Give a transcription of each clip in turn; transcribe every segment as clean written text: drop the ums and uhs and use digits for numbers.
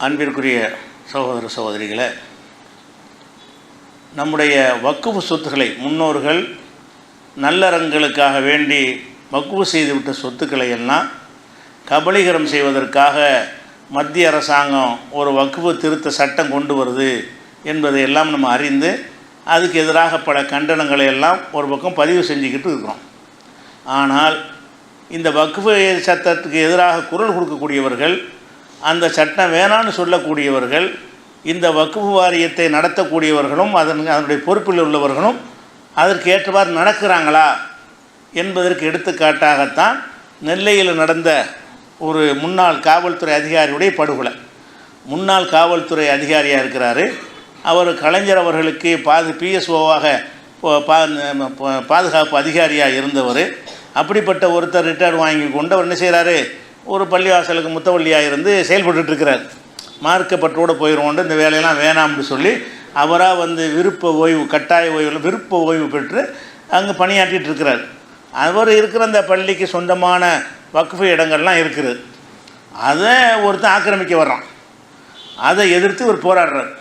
அன்பிற்குரிய சகோதர சகோதரிகளே, நம்முடைய வக்குஃபு சொத்துக்களை முன்னோர்கள் நல்லறங்களுக்காக வேண்டி வக்குஃபு செய்துவிட்ட சொத்துக்களை எல்லாம் கபலீகரம் செய்வதற்காக மத்திய அரசாங்கம் ஒரு வக்குஃபு திருத்த சட்டம் கொண்டு வருது என்பதை எல்லாம் நம்ம அறிந்து அதுக்கு எதிராக பல கண்டனங்களை எல்லாம் ஒரு பக்கம் பதிவு செஞ்சுக்கிட்டு இருக்கிறோம். ஆனால் இந்த வக்குஃபு சட்டத்துக்கு எதிராக குரல் கொடுக்கக்கூடியவர்கள், அந்த சட்டம் வேணான்னு சொல்லக்கூடியவர்கள், இந்த வக்குஃபு வாரியத்தை நடத்தக்கூடியவர்களும் அதனுடைய பொறுப்பில் உள்ளவர்களும் அதற்கு ஏற்றவாறு நடக்கிறாங்களா என்பதற்கு எடுத்துக்காட்டாகத்தான் நெல்லையில் நடந்த ஒரு முன்னாள் காவல்துறை அதிகாரியுடைய படுகொலை. முன்னாள் காவல்துறை அதிகாரியாக இருக்கிறார். அவர் கலைஞர் அவர்களுக்கு பிஎஸ்ஓவாக பாதுகாப்பு அதிகாரியாக இருந்தவர். அப்படிப்பட்ட ஒருத்தர் ரிட்டையர்டு வாங்கி கொண்டு அவர் என்ன செய்கிறாரு, ஒரு பள்ளிவாசலுக்கு முத்தவள்ளியாக இருந்து செயல்பட்டுருக்கிறார். மார்க்கப்பட்டோடு போயிடுவோண்டு இந்த வேலையெல்லாம் வேணாம்னு சொல்லி அவராக விருப்ப ஓய்வு, கட்டாய ஓய்வில் விருப்ப ஓய்வு பெற்று அங்கே பணியாற்றிட்டு இருக்கிறார். அவர் இருக்கிற அந்த பள்ளிக்கு சொந்தமான வக்ஃபு இடங்கள்லாம் இருக்குது. அதை ஒருத்தன் ஆக்கிரமிக்க வர்றான். அதை எதிர்த்து இவர் போராடுறார்.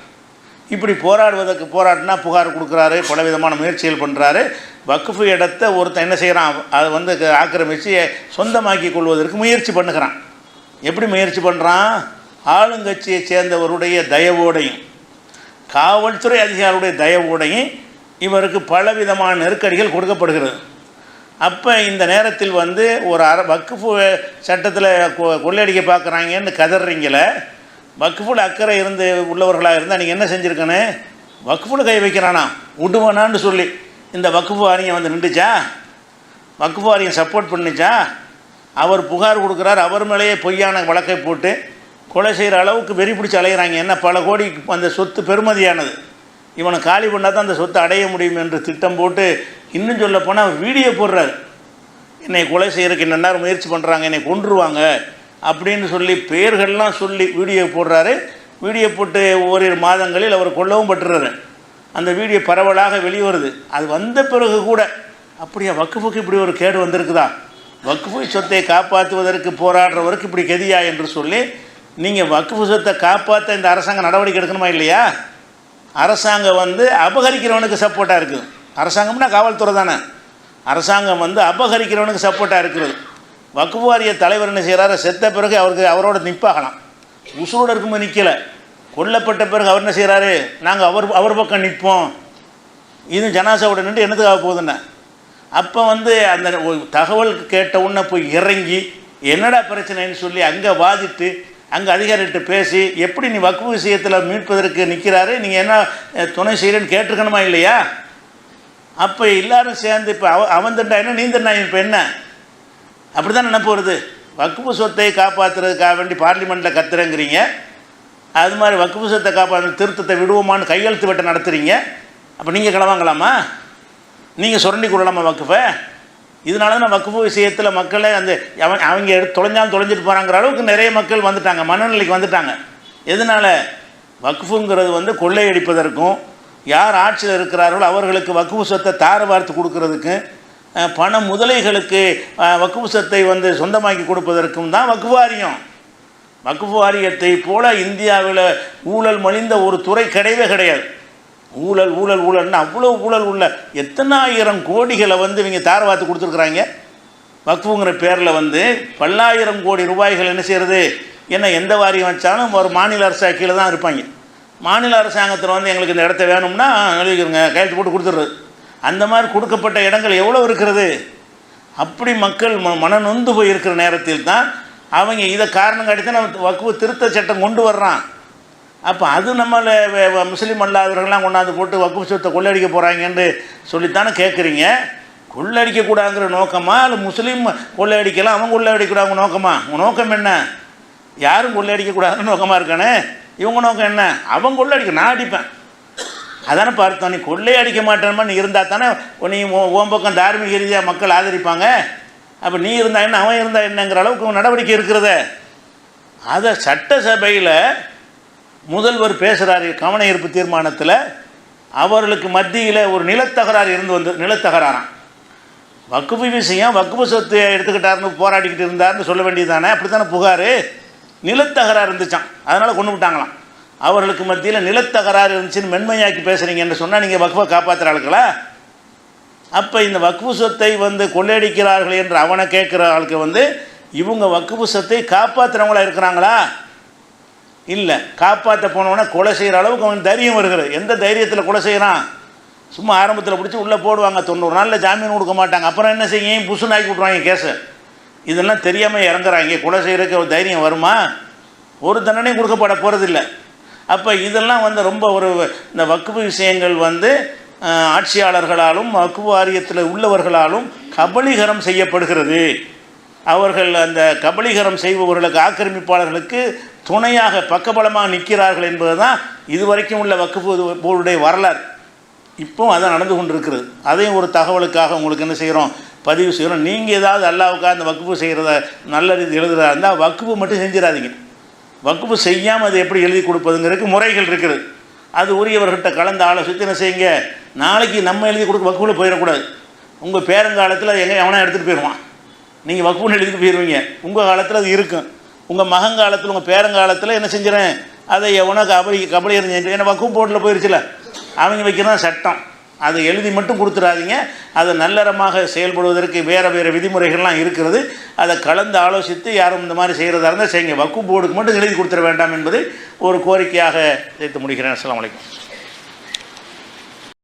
இப்படி போராடினா புகார் கொடுக்குறாரு, பலவிதமான முயற்சிகள் பண்ணுறாரு. வக்ஃபு இடத்தை ஒருத்தன் என்ன செய்கிறான், அதை ஆக்கிரமித்து சொந்தமாக்கி கொள்வதற்கு முயற்சி பண்ணுகிறான். எப்படி முயற்சி பண்ணுறான்? ஆளுங்கட்சியை சேர்ந்தவருடைய தயவோடையும் காவல்துறை அதிகாரியுடைய தயவோடையும் இவருக்கு பலவிதமான நெருக்கடிகள் கொடுக்கப்படுகிறது. அப்போ இந்த நேரத்தில் ஒரு வக்ஃபு சட்டத்தில் கொள்ளையடிக்க பார்க்குறாங்கன்னு கதறீங்கள, வக்ஃபுல் அக்கறை உள்ளவர்களாக இருந்தால் நீங்கள் என்ன செஞ்சுருக்கணும்? வக்ஃபுல் கை வைக்கிறானா விடுவானான்னு சொல்லி இந்த வக்ஃபு வாரியம் நின்றுச்சா? வக்ஃபு வாரியம் சப்போர்ட் பண்ணிச்சா? அவர் புகார் கொடுக்குறார், அவர் மேலேயே பொய்யான வழக்கை போட்டு கொலை செய்கிற அளவுக்கு வெறி பிடிச்சி அலைகிறாங்க. என்ன, பல கோடி அந்த சொத்து பெருமதியானது, இவனை காலி பண்ணால் தான் அந்த சொத்தை அடைய முடியும் என்று திட்டம் போட்டு, இன்னும் சொல்ல போனால் வீடியோ போடுறாரு. என்னை கொலை செய்கிறதுக்கு என்ன முயற்சி பண்ணுறாங்க, என்னை கொன்றுவாங்க அப்படின்னு சொல்லி பெயர்கள்லாம் சொல்லி வீடியோ போடுறாரு. வீடியோ போட்டு ஓரிரு மாதங்களில் அவர் கொல்லவும் பட்டுறாரு. அந்த வீடியோ பரவலாக வெளிவருது. அது வந்த பிறகு கூட அப்படியா வக்ஃபுக்கு இப்படி ஒரு கேடு வந்திருக்குதா, வக்ஃபு சொத்தை காப்பாற்றுவதற்கு போராடுறவருக்கு இப்படி கதியா என்று சொல்லி நீங்கள் வக்ஃபு சொத்தை காப்பாற்ற இந்த அரசாங்கம் நடவடிக்கை எடுக்கணுமா இல்லையா? அரசாங்கம் அபகரிக்கிறவனுக்கு சப்போர்ட்டாக இருக்குது. அரசாங்கம்னா காவல்துறை தானே. அரசாங்கம் அபகரிக்கிறவனுக்கு சப்போர்ட்டாக இருக்கிறது. வக்ஃபு வாரிய தலைவர் என்ன செய்கிறாரு, செத்த பிறகு அவரோட நிற்பாகலாம். உசுரோடு இருக்கும்போது நிற்கலை, கொல்லப்பட்ட பிறகு அவர் என்ன செய்கிறாரு, நாங்கள் அவர் பக்கம் நிற்போம். இது ஜனாசாவோட நின்று என்னத்துக்காக போகுதுன்னு. அப்போ அந்த தகவல் கேட்ட உடனே போய் இறங்கி என்னடா பிரச்சனைன்னு சொல்லி அங்கே வாதிட்டு அங்கே அதிகாரிகிட்ட பேசி எப்படி நீ வக்ஃபு விஷயத்தில் மீட்பதற்கு நிற்கிறாரு, நீங்கள் என்ன துணை செய்கிறேன்னு கேட்டிருக்கணுமா இல்லையா? அப்போ எல்லோரும் சேர்ந்து இப்போ அவன் தண்டா என்ன, நீ தண்டா இப்போ என்ன, அப்படி தான் நினைப்பு வருது. வக்ஃபு சொத்தை காப்பாற்றுறதுக்காக வேண்டி பார்லிமெண்ட்டில் கத்துறேங்கிறீங்க, அது மாதிரி வக்ஃபு சொத்தை காப்பாற்ற திருத்தத்தை விடுவோமான்னு கையெழுத்து வெட்ட நடத்துகிறீங்க. அப்போ நீங்கள் கிளவாங்களாமா, நீங்கள் சுரண்டி கொள்ளலாமா வக்ஃபை? இதனால தான் வக்ஃபு விஷயத்தில் மக்களை அவங்க தொலைஞ்சிட்டு போகிறாங்கிற அளவுக்கு நிறைய மக்கள் வந்துட்டாங்க, மனநிலைக்கு வந்துட்டாங்க. எதனால்? வக்ஃபுங்கிறது கொள்ளையடிப்பதற்கும், யார் ஆட்சியில் இருக்கிறார்களோ அவர்களுக்கு வக்ஃபு சொத்தை தார வார்த்து கொடுக்கறதுக்கும், பண முதலைகளுக்கு வக்ஃபு சொத்தை சொந்தமாக்கி கொடுப்பதற்கும் தான் வக்ஃபு வாரியம். வக்ஃபு வாரியத்தை போல இந்தியாவில் ஊழல் மலிந்த ஒரு துறை கிடையவே கிடையாது. ஊழல் ஊழல் ஊழல்னு அவ்வளோ ஊழல் உள்ள எத்தனாயிரம் கோடிகளை இவங்க தாரவாத்து கொடுத்துருக்குறாங்க. வக்ஃபுங்கிற பேரில் பல்லாயிரம் கோடி ரூபாய்கள் என்ன செய்கிறது. ஏன்னா எந்த வாரியம் வச்சாலும் ஒரு மாநில அரசாங்க கீழே தான் இருப்பாங்க. மாநில அரசாங்கத்தில் எங்களுக்கு இந்த இடத்த வேணும்னா எழுதிக்கிறங்க, கையெழுத்து போட்டு கொடுத்துட்றது. அந்த மாதிரி கொடுக்கப்பட்ட இடங்கள் எவ்வளோ இருக்கிறது. அப்படி மக்கள் மனநொந்து போய் இருக்கிற நேரத்தில் தான் அவங்க இதை காரணம் காட்டி தான் வக்ஃபு திருத்த சட்டம் கொண்டு வர்றான். அப்போ அது நம்மளை முஸ்லீம் அல்லாதவர்கள்லாம் கொண்டாந்து போட்டு வக்ஃபு சொத்தை கொள்ளடிக்க போகிறாங்கன்னு சொல்லித்தானே கேட்குறீங்க. கொள்ளடிக்கக்கூடாதுங்கிற நோக்கமா, இல்லை முஸ்லீம் கொள்ளையடிக்கலாம் அவங்க கொள்ளையடிக்கூடாது நோக்கமா? உங்கள் நோக்கம் என்ன? யாரும் கொள்ளையடிக்கக்கூடாதுன்னு நோக்கமாக இருக்கானே, இவங்க நோக்கம் என்ன? அவங்க கொள்ளையடிக்க, நான் அடிப்பேன் அதானே பார்த்தோம். நீ கொள்ளையடிக்க மாட்டேன்னு நீ இருந்தால் தானே நீ ஓம் பக்கம் தார்மீக ரீதியாக மக்கள் ஆதரிப்பாங்க. அப்போ நீ இருந்தா என்ன, அவன் இருந்தா என்னங்கிற அளவுக்கு நடவடிக்கை இருக்கிறத. அதை சட்டசபையில் முதல்வர் பேசுகிறார் கவன ஈர்ப்பு தீர்மானத்தில். அவர்களுக்கு மத்தியில் ஒரு நிலத்தகராறு நிலத்தகராறாம். வக்ஃபு விஷயம், வக்ஃபு சொத்து எடுத்துக்கிட்டாருன்னு போராடிக்கிட்டு இருந்தார்னு சொல்ல வேண்டியது தானே. அப்படி தானே புகார். நிலத்தகராறு இருந்துச்சான், அதனால் கொண்டு விட்டாங்களாம். அவர்களுக்கு மத்தியில் நிலத்தகராறு இருந்துச்சுன்னு மென்மையாக்கி பேசுகிறீங்கன்னு சொன்னால் நீங்கள் வக்ஃபை காப்பாற்றுற ஆளுக்களா? அப்போ இந்த வக்ஃபு சொத்தை கொள்ளையடிக்கிறார்கள் என்று அவனை கேட்குற ஆளுக்கு இவங்க வக்ஃபு சொத்தை காப்பாற்றுறவங்களா இருக்கிறாங்களா? இல்லை. காப்பாற்ற போனவொன்னே கொலை செய்கிற அளவுக்கு அவனுக்கு தைரியம் வருகிறது. எந்த தைரியத்தில் கொலை செய்கிறான்? சும்மா ஆரம்பத்தில் பிடிச்சி உள்ளே போடுவாங்க, 90 நாளில் ஜாமீன் கொடுக்க மாட்டாங்க. அப்புறம் என்ன செய்யும்? புசுன்னு ஆக்கி விட்ருவாங்க கேஸை. இதெல்லாம் தெரியாமல் இறங்குறாங்க. கொலை செய்கிறதுக்கு ஒரு தைரியம் வருமா? ஒரு தண்டனையும் கொடுக்கப்பட போகிறதில்ல. அப்போ இதெல்லாம் ரொம்ப இந்த வக்ஃபு விஷயங்கள் ஆட்சியாளர்களாலும் வக்ஃபு வாரியத்தில் உள்ளவர்களாலும் கபலீகரம் செய்யப்படுகிறது. அவர்கள் அந்த கபலீகரம் செய்பவர்களுக்கு, ஆக்கிரமிப்பாளர்களுக்கு துணையாக பக்கபலமாக நிற்கிறார்கள் என்பது தான் இதுவரைக்கும் உள்ள வக்ஃபு போர்டுடைய வரலாறு. இப்போ அதான் நடந்து கொண்டு இருக்கிறது. அதையும் ஒரு தகவலுக்காக உங்களுக்கு என்ன செய்கிறோம், பதிவு செய்கிறோம். நீங்கள் ஏதாவது அல்லாவுக்காக அந்த வக்ஃபு செய்கிறத நல்ல ரீதி எழுதுறதா இருந்தால் வக்ஃபு மட்டும் செஞ்சிடாதீங்க. வக்ஃபு செய்யாமல் அது எப்படி எழுதி கொடுப்பதுங்கிறதுக்கு முறைகள் இருக்குது. அது உரியவர்கிட்ட கலந்து ஆலோசித்து என்ன செய்யுங்க. நாளைக்கு நம்ம எழுதி கொடுக்க வக்ஃபில் போயிடக்கூடாது. உங்கள் பேரங்காலத்தில் எங்கே எவனா எடுத்துகிட்டு போயிடுவான். நீங்கள் வக்ஃபுன்னு எழுதிட்டு போயிடுவீங்க. உங்கள் காலத்தில் அது இருக்கும். உங்கள் மகங்காலத்தில், உங்கள் பேரங்காலத்தில் என்ன செஞ்சிடறேன், அதை எவனோ கபடி எறிஞ்சு ஏன்னா வக்ஃபு போர்ட்டில் போயிடுச்சுல, அவங்க வைக்கிறதான் சட்டம். அதை எழுதி மட்டும் கொடுத்துடாதீங்க. அதை நல்லறமாக செயல்படுவதற்கு வேறு விதிமுறைகள்லாம் இருக்கிறது. அதை கலந்து ஆலோசித்து யாரும் இந்த மாதிரி செய்கிறதா இருந்தால் செய்யுங்க. வக்ஃபு போர்டுக்கு மட்டும் எழுதி கொடுத்துட வேண்டாம் என்பதை ஒரு கோரிக்கையாக சேர்த்து முடிக்கிறேன். அஸ்ஸலாமு அலைக்கும்.